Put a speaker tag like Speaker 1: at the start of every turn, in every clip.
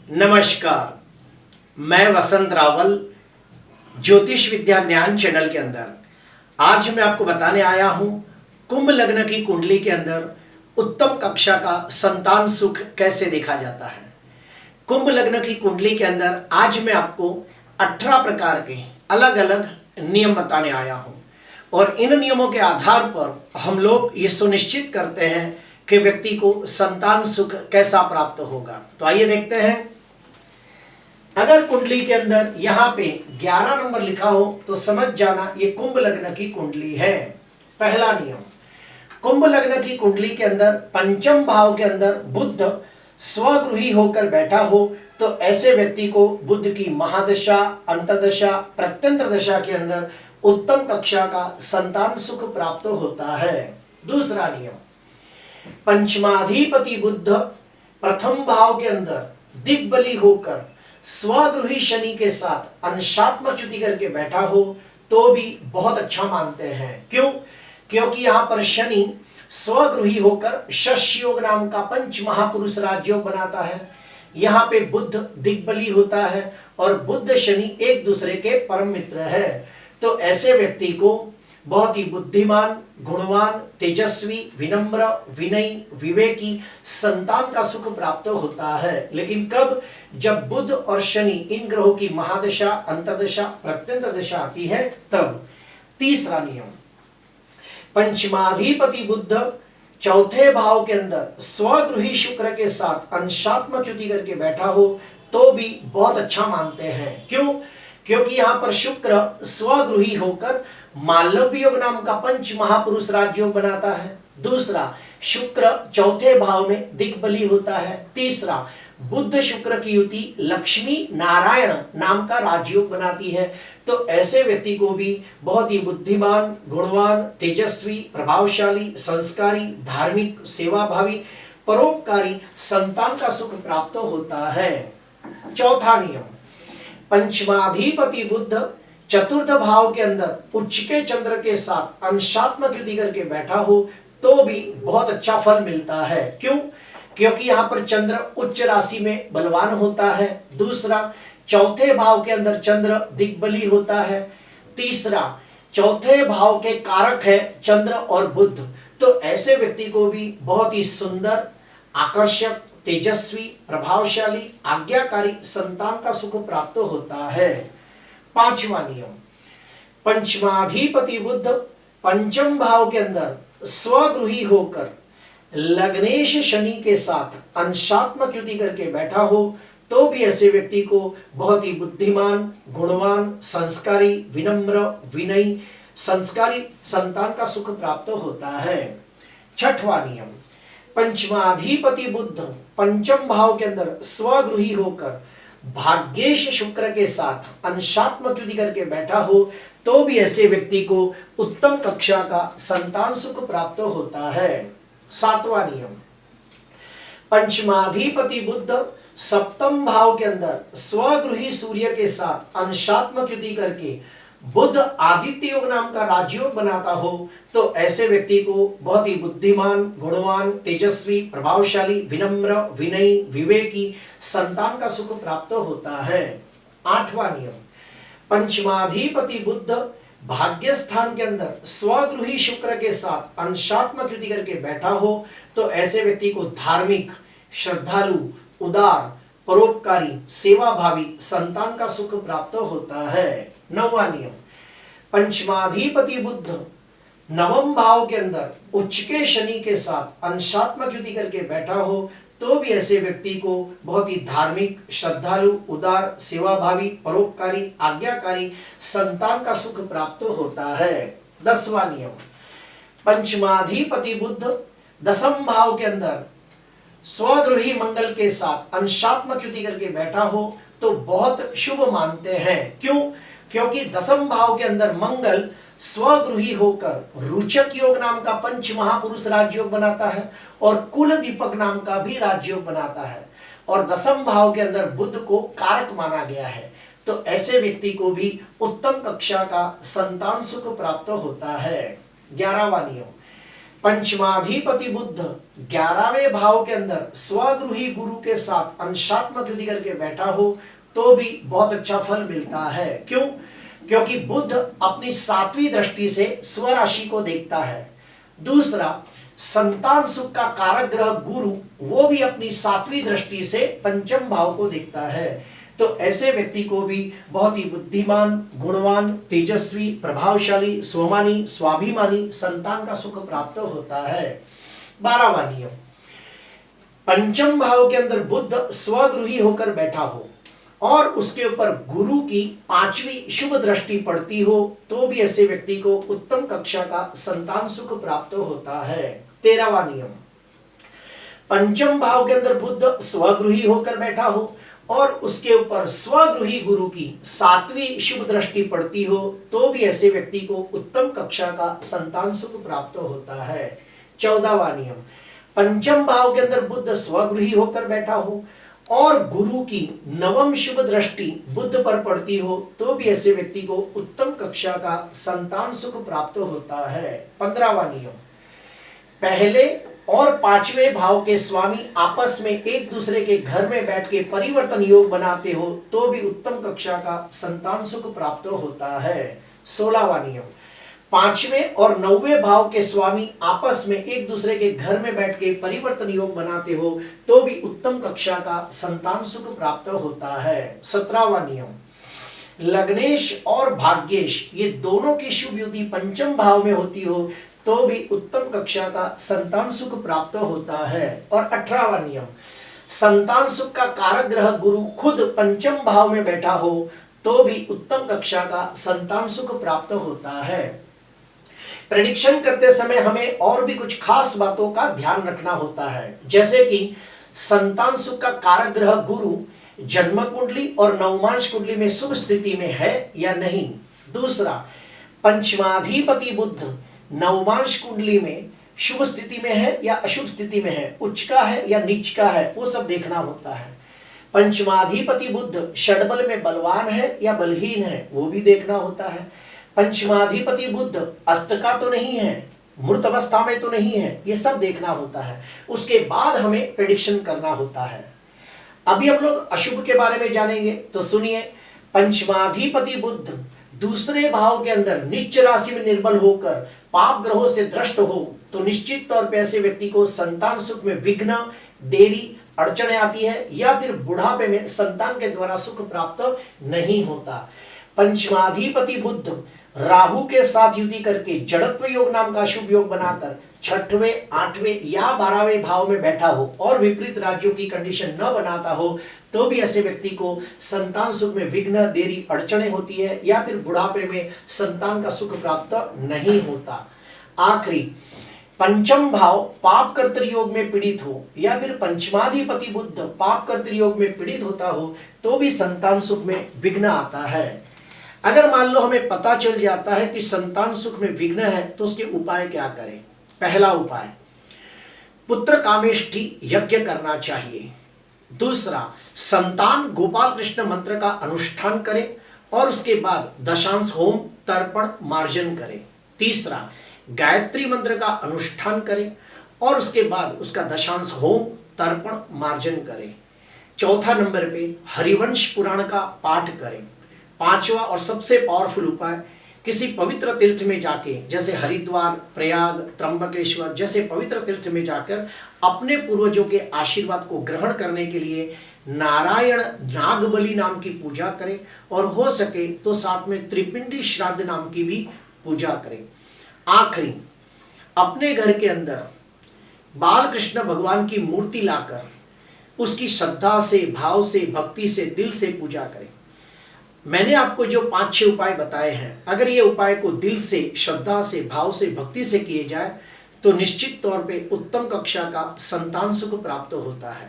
Speaker 1: नमस्कार। मैं वसंत रावल ज्योतिष विद्या ज्ञान चैनल के अंदर आज मैं आपको बताने आया हूं कुंभ लग्न की कुंडली के अंदर उत्तम कक्षा का संतान सुख कैसे देखा जाता है। कुंभ लग्न की कुंडली के अंदर आज मैं आपको 18 प्रकार के अलग अलग नियम बताने आया हूं और इन नियमों के आधार पर हम लोग ये सुनिश्चित करते हैं कि व्यक्ति को संतान सुख कैसा प्राप्त होगा। तो आइए देखते हैं। अगर कुंडली के अंदर यहाँ पे 11 नंबर लिखा हो तो समझ जाना ये कुंभ लग्न की कुंडली है। पहला नियम, कुंभ लग्न की कुंडली के अंदर पंचम भाव के अंदर बुध स्वगृही होकर बैठा हो तो ऐसे व्यक्ति को बुध की महादशा, अंतर्दशा, प्रत्यंतर दशा के अंदर उत्तम कक्षा का संतान सुख प्राप्त होता है। दूसरा नियम, पंचमाधिपति बुध प्रथम भाव के अंदर दिग्बली होकर स्वगृही शनि के साथ अंशात्मक युति करके बैठा हो तो भी बहुत अच्छा मानते हैं। क्यों? क्योंकि यहां पर शनि स्वगृही होकर शश योग नाम का पंच महापुरुष राजयोग बनाता है। यहां पे बुध दिग्बली होता है और बुध शनि एक दूसरे के परम मित्र है। तो ऐसे व्यक्ति को बहुत ही बुद्धिमान, गुणवान, तेजस्वी, विनम्र, विनयी, विवेकी संतान का सुख प्राप्त होता है। लेकिन कब? जब बुध और शनि इन ग्रहों की महादशा, अंतर्दशा, प्रत्यंतर दशा आती है तब। तीसरा नियम, पंचमाधिपति बुध चौथे भाव के अंदर स्वगृही शुक्र के साथ अंशात्मक युति करके बैठा हो तो भी बहुत अच्छा मानते हैं। क्यों? क्योंकि यहां पर शुक्र स्वगृही होकर मालव योग नाम का पंच महापुरुष राजयोग बनाता है। दूसरा, शुक्र चौथे भाव में दिग्बली होता है। तीसरा, बुध शुक्र की युति लक्ष्मी नारायण नाम का राजयोग बनाती है। तो ऐसे व्यक्ति को भी बहुत ही बुद्धिमान, गुणवान, तेजस्वी, प्रभावशाली, संस्कारी, धार्मिक, सेवाभावी, परोपकारी संतान का सुख प्राप्त होता है। चौथा नियम, पंचमाधिपति बुध चतुर्थ भाव के अंदर उच्च के चंद्र के साथ अंशात्मक युति करके बैठा हो तो भी बहुत अच्छा फल मिलता है। क्यों? क्योंकि यहां पर चंद्र उच्च राशि में बलवान होता है। दूसरा, चौथे भाव के अंदर चंद्र दिग्बली होता है। तीसरा, चौथे भाव के कारक है चंद्र और बुध। तो ऐसे व्यक्ति को भी बहुत ही सुंदर, आकर्षक, तेजस्वी, प्रभावशाली, आज्ञाकारी संतान का सुख प्राप्त होता है। पांचवा नियम, पंचमाधिपति बुध पंचम भाव के अंदर स्वगृही होकर लग्नेश शनि के साथ अंशात्मक युति करके बैठा हो तो भी ऐसे व्यक्ति को बहुत ही बुद्धिमान, गुणवान, संस्कारी, विनम्र, विनयी, संस्कारी संतान का सुख प्राप्त होता है। छठवां नियम, पंचमाधिपति बुध पंचम भाव के अंदर स्वगृही होकर भाग्येश शुक्र के साथ अंशात्मक युति करके बैठा हो तो भी ऐसे व्यक्ति को उत्तम कक्षा का संतान सुख प्राप्त होता है। सातवां नियम, पंचमाधिपति बुध सप्तम भाव के अंदर स्वगृही सूर्य के साथ अंशात्मक युति करके बुध आदित्य योग नाम का राजयोग बनाता हो तो ऐसे व्यक्ति को बहुत ही बुद्धिमान, गुणवान, तेजस्वी, प्रभावशाली, विनम्र, विनयी, विवेकी संतान का सुख प्राप्त होता है। आठवां नियम, पंचमाधिपति बुध भाग्य स्थान के अंदर स्वगृही शुक्र के साथ अंशात्मक युति करके बैठा हो तो ऐसे व्यक्ति को धार्मिक, श्रद्धालु, उदार, परोपकारी, सेवाभावी संतान का सुख प्राप्त होता है। नौवां नियम, पंचमाधिपति बुध नवम भाव के अंदर उच्च के शनि के साथ अंशात्मक युति करके बैठा हो तो भी ऐसे व्यक्ति को बहुत ही धार्मिक, श्रद्धालु, उदार, सेवाभावी, परोपकारी, आज्ञाकारी संतान का सुख प्राप्त होता है। 10वां नियम, पंचमाधिपति बुध दसम भाव के अंदर स्वगृही मंगल के साथ अंशात्मक युति करके बैठा हो तो बहुत शुभ मानते हैं। क्यों? क्योंकि दसम भाव के अंदर मंगल स्वगृही होकर रुचक योग नाम का पंच महापुरुष राजयोग बनाता है और कुल दीपक नाम का भी राजयोग बनाता है और दसम भाव के अंदर बुध को कारक माना गया है। तो ऐसे व्यक्ति को भी उत्तम कक्षा का संतान सुख प्राप्त होता है। 11वां नियम, पंचमाधिपति बुध 11वें भाव के अंदर स्वगृही गुरु के साथ अंशात्मक युति करके बैठा हो तो भी बहुत अच्छा फल मिलता है। क्यों? क्योंकि बुध अपनी 7वीं दृष्टि से स्वराशि को देखता है। दूसरा, संतान सुख का कारक ग्रह गुरु वो भी अपनी 7वीं दृष्टि से पंचम भाव को देखता है। तो ऐसे व्यक्ति को भी बहुत ही बुद्धिमान, गुणवान, तेजस्वी, प्रभावशाली, स्वमानी, स्वाभिमानी संतान का सुख प्राप्त होता है। 12वां नियम, पंचम भाव के अंदर बुध स्वगृही होकर बैठा हो और उसके ऊपर गुरु की 5वीं शुभ दृष्टि पड़ती हो तो भी ऐसे व्यक्ति को उत्तम कक्षा का संतान सुख प्राप्त होता है। 13वां नियम, पंचम भाव के अंदर बुध स्वगृही होकर बैठा हो और उसके ऊपर स्वगृही गुरु की 7वीं शुभ दृष्टि पड़ती हो तो भी ऐसे व्यक्ति को उत्तम कक्षा का संतान सुख प्राप्त होता है। 14वां नियम, पंचम भाव के अंदर बुध स्वगृही होकर बैठा हो और गुरु की 9वीं शुभ दृष्टि बुध पर पड़ती हो तो भी ऐसे व्यक्ति को उत्तम कक्षा का संतान सुख प्राप्त होता है। 15वां नियम, पहले और 5वें भाव के स्वामी आपस में एक दूसरे के घर में बैठ के परिवर्तन योग बनाते हो तो भी उत्तम कक्षा का संतान सुख प्राप्त होता है। 16वां नियम, 5वें और 9वें भाव के स्वामी आपस में एक दूसरे के घर में बैठ के परिवर्तन योग बनाते हो तो भी उत्तम कक्षा का संतान सुख प्राप्त होता है। 17वां नियम, लग्नेश और भाग्येश ये दोनों की शुभ युति पंचम भाव में होती हो तो भी उत्तम कक्षा का संतान सुख प्राप्त होता है। और 18वां नियम, संतान सुख का कारक ग्रह गुरु खुद पंचम भाव में बैठा हो तो भी उत्तम कक्षा का संतान सुख प्राप्त होता है। प्रेडिक्शन करते समय हमें और भी कुछ खास बातों का ध्यान रखना होता है, जैसे कि संतान सुख का कारक ग्रह गुरु जन्म कुंडली और नवमांश कुंडली में शुभ स्थिति में है या नहीं। दूसरा, पंचमाधिपति बुध नवमांश कुंडली में शुभ स्थिति में है या अशुभ स्थिति में है, उच्च का है या नीच का है, वो सब देखना होता है। पंचमाधिपति बुध षडबल में बलवान है या बलहीन है, वो भी देखना होता है। पंचमाधिपति बुध अस्त का तो नहीं है, मृत अवस्था में तो नहीं है, ये सब देखना होता है। उसके बाद हमें प्रेडिक्शन करना होता है। अभी हम लोग अशुभ के बारे में जानेंगे, तो सुनिए। पंचमाधिपति बुध दूसरे भाव के अंदर नीच राशि में निर्बल होकर पाप ग्रहों से दृष्ट हो तो निश्चित तौर पर ऐसे व्यक्ति को संतान सुख में विघ्न, देरी, अड़चने आती है या फिर बुढ़ापे में संतान के द्वारा सुख प्राप्त नहीं होता। पंचमाधिपति बुध राहु के साथ युति करके जड़त्व योग नाम का शुभ योग बनाकर 6वें, 8वें या 12वें भाव में बैठा हो और विपरीत राज्यों की कंडीशन न बनाता हो तो भी ऐसे व्यक्ति को संतान सुख में विघ्न, देरी, अड़चने होती है या फिर बुढ़ापे में संतान का सुख प्राप्त नहीं होता। आखिरी, पंचम भाव पाप कर्तृ योग में पीड़ित हो या फिर पंचमाधिपति बुध पाप कर्तृ योग में पीड़ित होता हो तो भी संतान सुख में विघ्न आता है। अगर मान लो हमें पता चल जाता है कि संतान सुख में विघ्न है तो उसके उपाय क्या करें? पहला उपाय, पुत्र कामेष्टि यज्ञ करना चाहिए। दूसरा, संतान गोपाल कृष्ण मंत्र का अनुष्ठान करें और उसके बाद दशांश होम, तर्पण, मार्जन करें। तीसरा, गायत्री मंत्र का अनुष्ठान करें और उसके बाद उसका दशांश होम, तर्पण, मार्जन करें। चौथा नंबर पे हरिवंश पुराण का पाठ करें। पांचवा और सबसे पावरफुल उपाय, किसी पवित्र तीर्थ में जाके, जैसे हरिद्वार, प्रयाग, त्र्यंबकेश्वर जैसे पवित्र तीर्थ में जाकर अपने पूर्वजों के आशीर्वाद को ग्रहण करने के लिए नारायण नागबली नाम की पूजा करें और हो सके तो साथ में त्रिपिंडी श्राद्ध नाम की भी पूजा करें। आखिरी, अपने घर के अंदर बाल कृष्ण भगवान की मूर्ति लाकर उसकी श्रद्धा से, भाव से, भक्ति से, दिल से पूजा करें। मैंने आपको जो 5-6 उपाय बताए हैं, अगर ये उपाय को दिल से, श्रद्धा से, भाव से, भक्ति से किए जाए तो निश्चित तौर पे उत्तम कक्षा का संतान सुख प्राप्त होता है।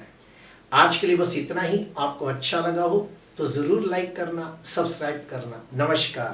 Speaker 1: आज के लिए बस इतना ही। आपको अच्छा लगा हो तो जरूर लाइक करना, सब्सक्राइब करना। नमस्कार।